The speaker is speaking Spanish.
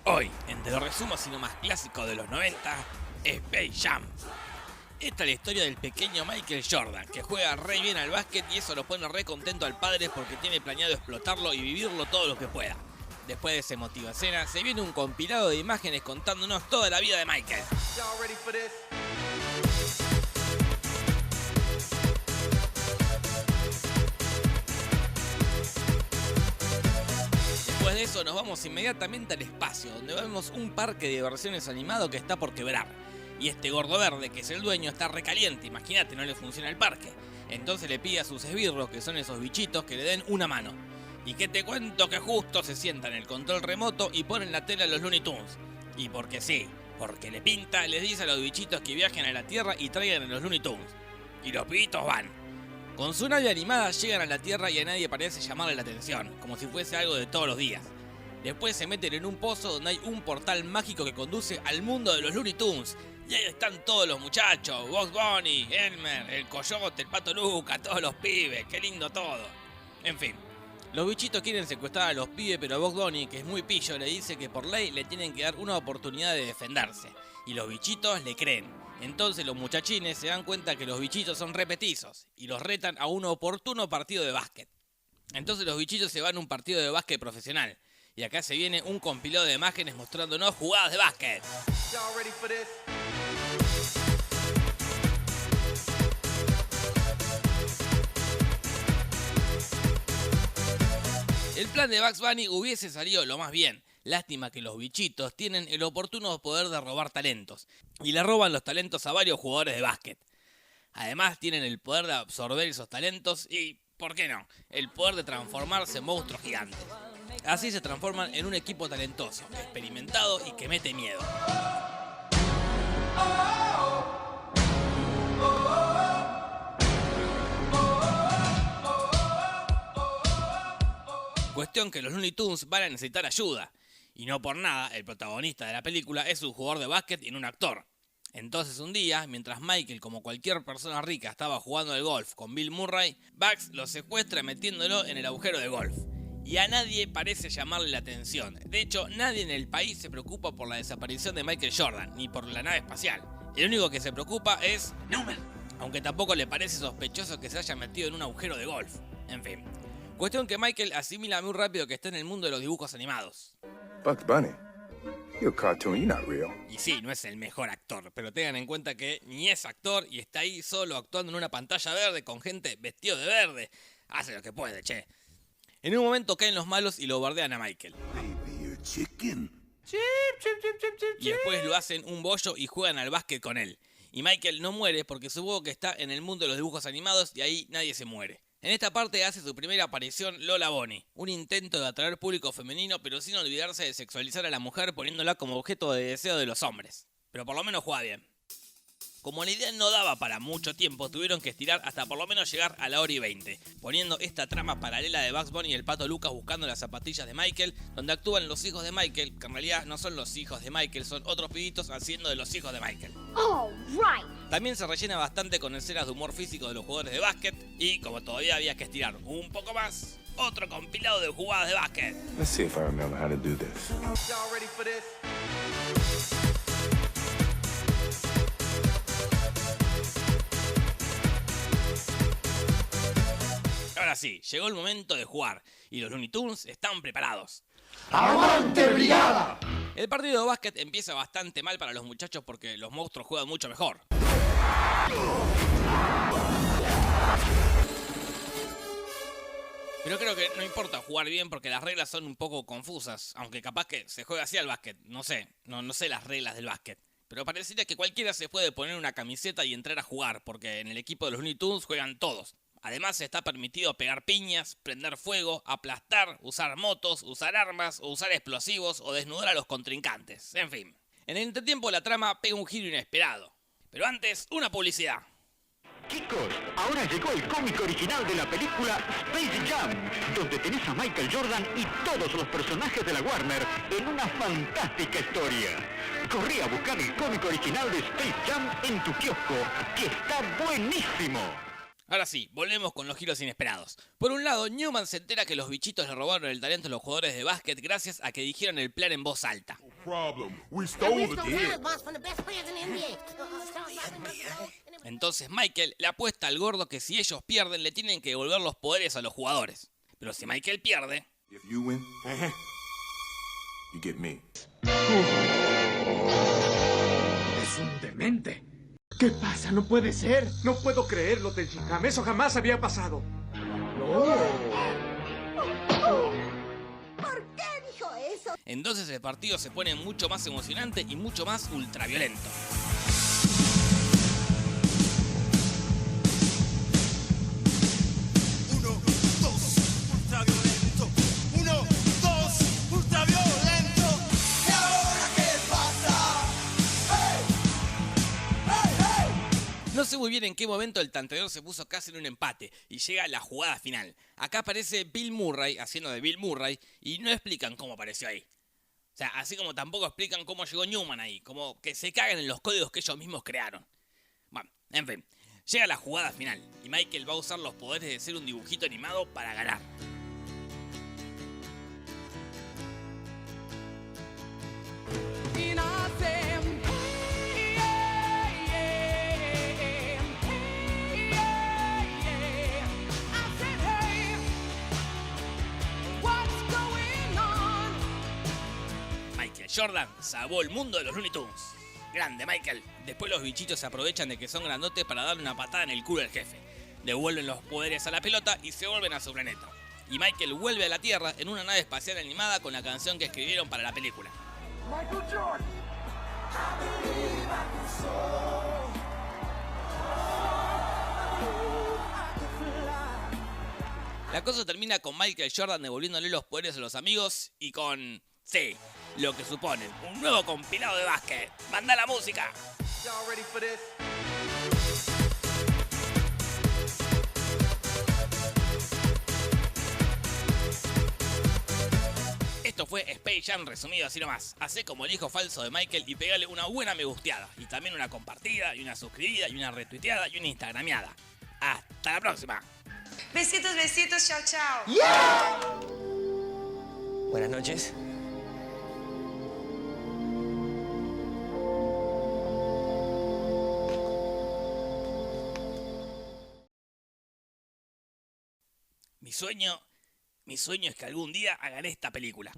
Hoy, en Te lo resumo así más clásico de los 90, Space Jam. Esta es la historia del pequeño Michael Jordan, que juega re bien al básquet y eso lo pone re contento al padre porque tiene planeado explotarlo y vivirlo todo lo que pueda. Después de esa emotiva escena, se viene un compilado de imágenes contándonos toda la vida de Michael. Después de eso nos vamos inmediatamente al espacio, donde vemos un parque de diversiones animado que está por quebrar. Y este gordo verde, que es el dueño, está recaliente, imagínate, no le funciona el parque. Entonces le pide a sus esbirros, que son esos bichitos, que le den una mano. Y que te cuento que justo se sientan en el control remoto y ponen la tela a los Looney Tunes. Y porque sí, porque le pinta, les dice a los bichitos que viajen a la Tierra y traigan a los Looney Tunes. Y los pibitos van. Con su nave animada llegan a la Tierra y a nadie parece llamarle la atención, como si fuese algo de todos los días. Después se meten en un pozo donde hay un portal mágico que conduce al mundo de los Looney Tunes. Y ahí están todos los muchachos, Bugs Bunny, Elmer, el Coyote, el Pato Luca, todos los pibes, qué lindo todo. En fin, los bichitos quieren secuestrar a los pibes, pero Bugs Bunny, que es muy pillo, le dice que por ley le tienen que dar una oportunidad de defenderse. Y los bichitos le creen. Entonces los muchachines se dan cuenta que los bichitos son repetizos y los retan a un oportuno partido de básquet. Entonces los bichitos se van a un partido de básquet profesional. Y acá se viene un compilado de imágenes mostrándonos jugadas de básquet. El plan de Bugs Bunny hubiese salido lo más bien. Lástima que los bichitos tienen el oportuno poder de robar talentos. Y le roban los talentos a varios jugadores de básquet. Además tienen el poder de absorber esos talentos y, ¿por qué no?, el poder de transformarse en monstruos gigantes. Así se transforman en un equipo talentoso, experimentado y que mete miedo. Cuestión que los Looney Tunes van a necesitar ayuda. Y no por nada, el protagonista de la película es un jugador de básquet y no un actor. Entonces un día, mientras Michael, como cualquier persona rica, estaba jugando al golf con Bill Murray, Bugs lo secuestra metiéndolo en el agujero de golf. Y a nadie parece llamarle la atención. De hecho, nadie en el país se preocupa por la desaparición de Michael Jordan, ni por la nave espacial. El único que se preocupa es Newman, aunque tampoco le parece sospechoso que se haya metido en un agujero de golf. En fin. Cuestión que Michael asimila muy rápido que está en el mundo de los dibujos animados. Bugs Bunny, you're a cartoon, you're not real. Y sí, no es el mejor actor, pero tengan en cuenta que ni es actor y está ahí solo actuando en una pantalla verde con gente vestido de verde. Hace lo que puede, che. En un momento caen los malos y lo bardean a Michael. Baby, you're chicken. Y después lo hacen un bollo y juegan al básquet con él. Y Michael no muere porque supongo que está en el mundo de los dibujos animados y ahí nadie se muere. En esta parte hace su primera aparición Lola Bunny, un intento de atraer público femenino pero sin olvidarse de sexualizar a la mujer poniéndola como objeto de deseo de los hombres. Pero por lo menos juega bien. Como la idea no daba para mucho tiempo, tuvieron que estirar hasta por lo menos llegar a la hora y 20, poniendo esta trama paralela de Bugs Bunny y el Pato Lucas buscando las zapatillas de Michael, donde actúan los hijos de Michael, que en realidad no son los hijos de Michael, son otros pibitos haciendo de los hijos de Michael. También se rellena bastante con escenas de humor físico de los jugadores de básquet y, como todavía había que estirar un poco más, otro compilado de jugadas de básquet. Let's see if I remember how to do this. Ahora sí, llegó el momento de jugar y los Looney Tunes están preparados. ¡Aguante, brigada! El partido de básquet empieza bastante mal para los muchachos porque los monstruos juegan mucho mejor. Pero creo que no importa jugar bien porque las reglas son un poco confusas, aunque capaz que se juega así al básquet, no sé las reglas del básquet. Pero parecería que cualquiera se puede poner una camiseta y entrar a jugar, porque en el equipo de los Looney Tunes juegan todos. Además está permitido pegar piñas, prender fuego, aplastar, usar motos, usar armas, o usar explosivos o desnudar a los contrincantes, en fin. En el entretiempo la trama pega un giro inesperado. Pero antes, una publicidad. Chicos, ahora llegó el cómic original de la película Space Jam, donde tenés a Michael Jordan y todos los personajes de la Warner en una fantástica historia. Corrí a buscar el cómic original de Space Jam en tu kiosco, que está buenísimo. Ahora sí, volvemos con los giros inesperados. Por un lado, Newman se entera que los bichitos le robaron el talento a los jugadores de básquet gracias a que dijeron el plan en voz alta. problem? We stole the deal. Entonces Michael le apuesta al gordo que si ellos pierden le tienen que devolver los poderes a los jugadores. Pero si Michael pierde... If you win, you get me. Es un demente. ¿Qué pasa? No puede ser. No puedo creerlo, Tenshinhan. Eso jamás había pasado. ¿Por qué dijo eso? Entonces el partido se pone mucho más emocionante y mucho más ultraviolento. No sé muy bien en qué momento el tanteador se puso casi en un empate y llega la jugada final. Acá aparece Bill Murray haciendo de Bill Murray y no explican cómo apareció ahí. O sea, así como tampoco explican cómo llegó Newman ahí, como que se cagan en los códigos que ellos mismos crearon. Bueno, en fin, llega la jugada final y Michael va a usar los poderes de ser un dibujito animado para ganar. Jordan salvó el mundo de los Looney Tunes. Grande, Michael. Después los bichitos se aprovechan de que son grandotes para darle una patada en el culo al jefe. Devuelven los poderes a la pelota y se vuelven a su planeta. Y Michael vuelve a la Tierra en una nave espacial animada con la canción que escribieron para la película. Michael Jordan. La cosa termina con Michael Jordan devolviéndole los poderes a los amigos y con... sí, lo que suponen, un nuevo compilado de básquet. ¡Manda la música! Esto fue Space Jam resumido así nomás. Hacé como el hijo falso de Michael y pegale una buena me gusteada. Y también una compartida, y una suscribida, y una retuiteada, y una instagrameada. ¡Hasta la próxima! Besitos, besitos, chao, chao. Buenas noches. Mi sueño es que algún día hagan esta película.